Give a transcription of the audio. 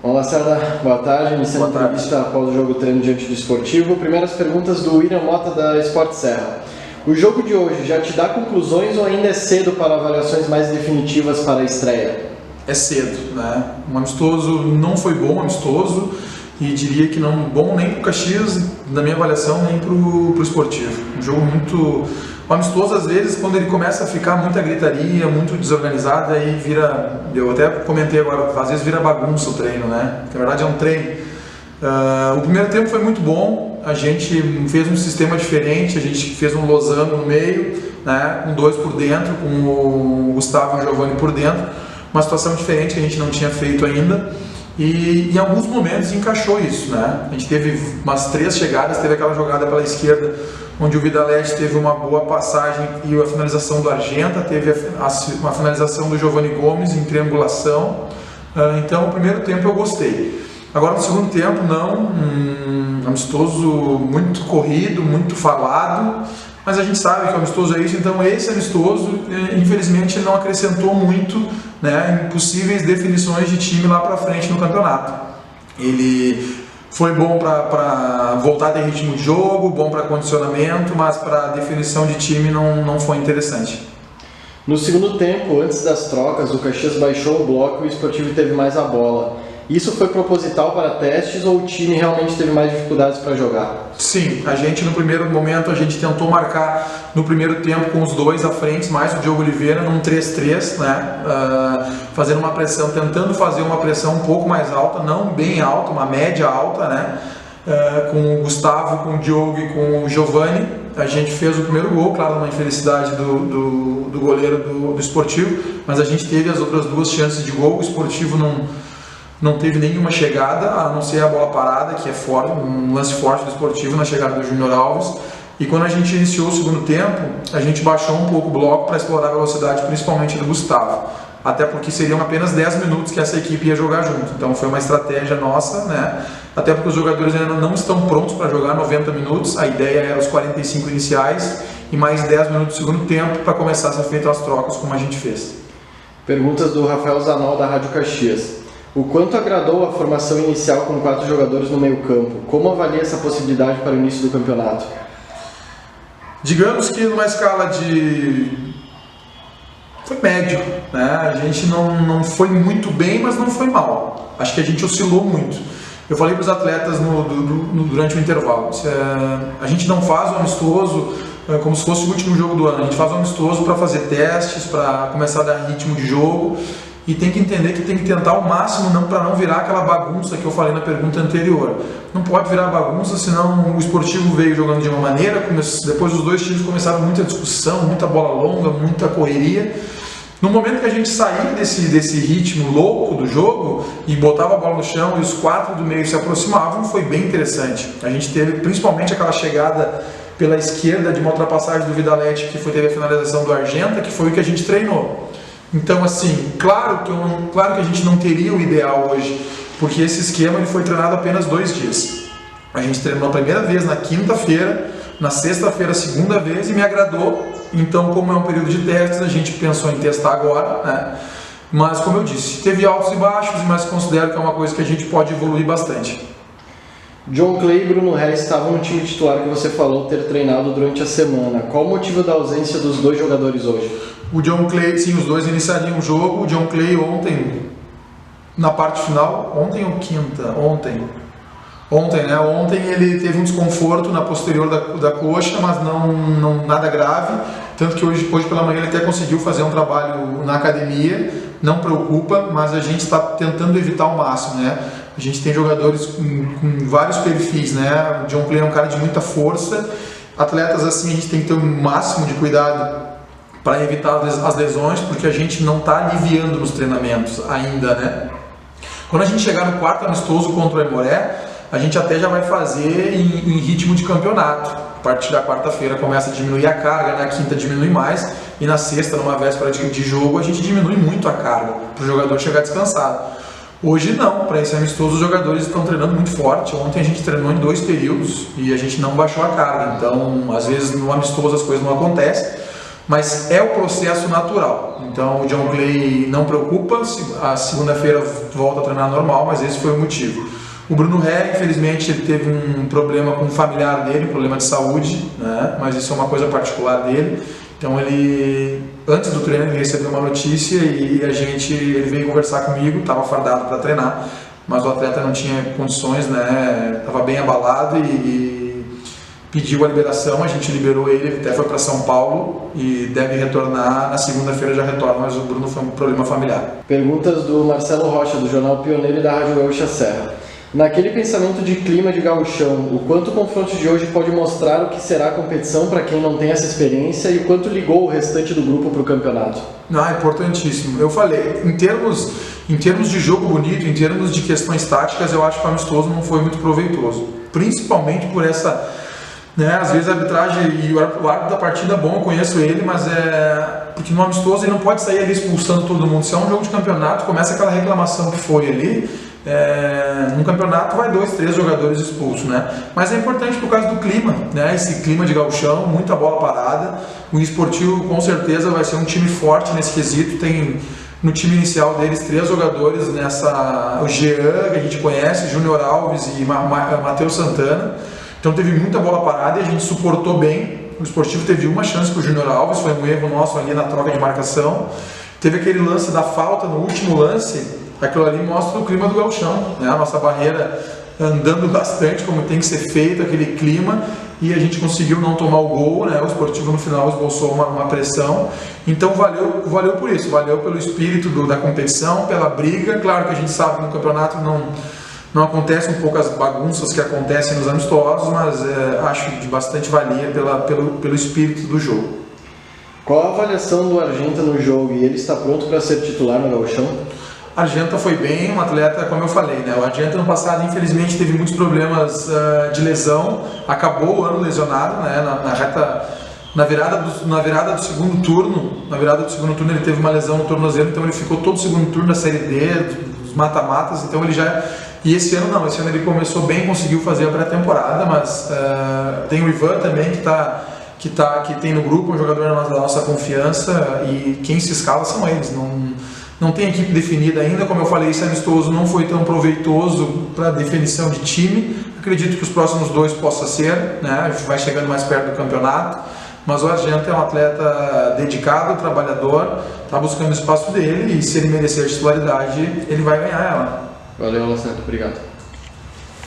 Olá, Sara. Boa tarde. Iniciando a entrevista após o jogo treino diante do Esportivo. Primeiras perguntas do William Mota, da Sport Serra. O jogo de hoje já te dá conclusões ou ainda é cedo para avaliações mais definitivas para a estreia? É cedo, né? Um amistoso não foi bom, amistoso, e diria que não bom nem para o Caxias, na minha avaliação, nem para o Esportivo. Um jogo muito... O amistoso, às vezes, quando ele começa a ficar muita gritaria, muito desorganizado, aí vira... Eu até comentei agora, às vezes vira bagunça o treino, né? Porque, na verdade, é um treino. O primeiro tempo foi muito bom, a gente fez um sistema diferente, a gente fez um losango no meio, né? Com dois por dentro, com o Gustavo e o Giovani por dentro. Uma situação diferente que a gente não tinha feito ainda. E em alguns momentos encaixou isso, né? A gente teve umas 3 chegadas, teve aquela jogada pela esquerda, onde o Vidalete teve uma boa passagem e a finalização do Argenta, teve uma finalização do Giovani Gomes em triangulação. Então, o primeiro tempo eu gostei. Agora, no segundo tempo, não. Amistoso muito corrido, muito falado, mas a gente sabe que o amistoso é isso, então esse amistoso, infelizmente, ele não acrescentou muito, né, em possíveis definições de time lá para frente no campeonato. Ele foi bom para voltar a ter ritmo de jogo, bom para condicionamento, mas para definição de time não foi interessante. No segundo tempo, antes das trocas, o Caxias baixou o bloco e o Esportivo teve mais a bola. Isso foi proposital para testes ou o time realmente teve mais dificuldades para jogar? Sim, a gente no primeiro momento a gente tentou marcar no primeiro tempo com os dois à frente, mais o Diogo Oliveira num 3-3, né? Fazendo uma pressão, tentando fazer uma pressão um pouco mais alta, não bem alta, uma média alta, né? Com o Gustavo, com o Diogo e com o Giovani. A gente fez o primeiro gol, claro, uma infelicidade do goleiro do Esportivo, mas a gente teve as outras 2 chances de gol. O Esportivo não teve nenhuma chegada, a não ser a bola parada, que é forte, um lance forte do Esportivo na chegada do Júnior Alves. E quando a gente iniciou o segundo tempo, a gente baixou um pouco o bloco para explorar a velocidade, principalmente do Gustavo. Até porque seriam apenas 10 minutos que essa equipe ia jogar junto. Então foi uma estratégia nossa, né? Até porque os jogadores ainda não estão prontos para jogar 90 minutos. A ideia era os 45 iniciais e mais 10 minutos do segundo tempo para começar a ser feitas as trocas, como a gente fez. Perguntas do Rafael Zanol, da Rádio Caxias. O quanto agradou a formação inicial com 4 jogadores no meio-campo? Como avalia essa possibilidade para o início do campeonato? Digamos que numa escala de... foi médio, né? A gente não foi muito bem, mas não foi mal. Acho que a gente oscilou muito. Eu falei para os atletas durante o intervalo, a gente não faz o amistoso como se fosse o último jogo do ano, a gente faz o amistoso para fazer testes, para começar a dar ritmo de jogo. E tem que entender que tem que tentar ao máximo para não virar aquela bagunça que eu falei na pergunta anterior. Não pode virar bagunça, senão o Esportivo veio jogando de uma maneira, depois os dois times começaram muita discussão, muita bola longa, muita correria. No momento que a gente saía desse ritmo louco do jogo e botava a bola no chão e os 4 do meio se aproximavam, foi bem interessante. A gente teve principalmente aquela chegada pela esquerda de uma ultrapassagem do Vidalete, que teve a finalização do Argenta, que foi o que a gente treinou. Então, assim, claro que a gente não teria o ideal hoje, porque esse esquema ele foi treinado apenas 2 dias. A gente treinou a primeira vez na quinta-feira, na sexta-feira a segunda vez e me agradou. Então, como é um período de testes, a gente pensou em testar agora, né? Mas, como eu disse, teve altos e baixos, mas considero que é uma coisa que a gente pode evoluir bastante. John Clay e Bruno Reis estavam no time titular que você falou ter treinado durante a semana. Qual o motivo da ausência dos 2 jogadores hoje? O John Clay, sim, os 2 iniciariam o jogo. O John Clay ontem, na parte final, ontem ou quinta? Ontem, né? Ontem ele teve um desconforto na posterior da coxa, mas não nada grave. Tanto que hoje pela manhã ele até conseguiu fazer um trabalho na academia. Não preocupa, mas a gente está tentando evitar ao máximo, né? A gente tem jogadores com vários perfis, né? O John Clay é um cara de muita força. Atletas assim a gente tem que ter o máximo de cuidado para evitar as lesões, porque a gente não está aliviando nos treinamentos ainda, né? Quando a gente chegar no 4º amistoso contra o Aimoré, a gente até já vai fazer em ritmo de campeonato. A partir da quarta-feira começa a diminuir a carga, na quinta diminui mais, e na sexta, numa véspera de jogo, a gente diminui muito a carga, para o jogador chegar descansado. Hoje não, para esse amistoso os jogadores estão treinando muito forte. Ontem a gente treinou em 2 períodos e a gente não baixou a carga, então às vezes no amistoso as coisas não acontecem. mas é o processo natural. Então o John Clay não preocupa, a segunda-feira volta a treinar normal, mas esse foi o motivo. O Bruno Ré, infelizmente, ele teve um problema com um familiar dele, um problema de saúde, né? Mas isso é uma coisa particular dele. Então ele, antes do treino, ele recebeu uma notícia e ele veio conversar comigo, estava fardado para treinar, mas o atleta não tinha condições, né? Estava bem abalado e pediu a liberação, a gente liberou ele até foi para São Paulo e deve retornar, na segunda-feira já retorna, mas o Bruno foi um problema familiar. Perguntas do Marcelo Rocha, do Jornal Pioneiro e da Rádio Gaúcha Serra. Naquele pensamento de clima de gauchão, o quanto o confronto de hoje pode mostrar o que será a competição para quem não tem essa experiência e o quanto ligou o restante do grupo para o campeonato? Importantíssimo. Eu falei, em termos de jogo bonito, em termos de questões táticas, eu acho que o amistoso não foi muito proveitoso. Principalmente por essa, né, às vezes a arbitragem e o árbitro da partida é bom, eu conheço ele, mas porque no amistoso ele não pode sair ali expulsando todo mundo. Se é um jogo de campeonato, começa aquela reclamação que foi ali. No campeonato vai 2, 3 jogadores expulsos, né? Mas é importante por causa do clima, né? Esse clima de gauchão, muita bola parada. O Esportivo com certeza vai ser um time forte nesse quesito. Tem no time inicial deles 3 jogadores o Jean, que a gente conhece, Júnior Alves e Matheus Santana. Então teve muita bola parada e a gente suportou bem. O Esportivo teve uma chance para o Júnior Alves, foi um erro nosso ali na troca de marcação. Teve aquele lance da falta no último lance. Aquilo ali mostra o clima do gauchão, né? A nossa barreira andando bastante, como tem que ser feito, aquele clima, e a gente conseguiu não tomar o gol, né? O Esportivo no final esboçou uma pressão, então valeu por isso, valeu pelo espírito da competição, pela briga. Claro que a gente sabe que no campeonato não acontecem um pouco as bagunças que acontecem nos amistosos, mas acho de bastante valia pelo espírito do jogo. Qual a avaliação do Argenta no jogo e ele está pronto para ser titular no gauchão? A Argenta foi bem, um atleta, como eu falei, né? O Argenta no passado, infelizmente, teve muitos problemas de lesão, acabou o ano lesionado, né? Na virada do segundo turno, ele teve uma lesão no tornozelo, então ele ficou todo o segundo turno da Série D, dos mata-matas, então ele já... E esse ano não, esse ano ele começou bem, conseguiu fazer a pré-temporada, mas tem o Ivan também, que tem no grupo, um jogador da nossa confiança, e quem se escala são eles, não tem equipe definida ainda. Como eu falei, esse amistoso não foi tão proveitoso para definição de time. Acredito que os próximos 2 possa ser, né? A gente vai chegando mais perto do campeonato. Mas o Argenta é um atleta dedicado, trabalhador, está buscando o espaço dele e se ele merecer a titularidade, ele vai ganhar ela. Valeu, Alessandro. Obrigado.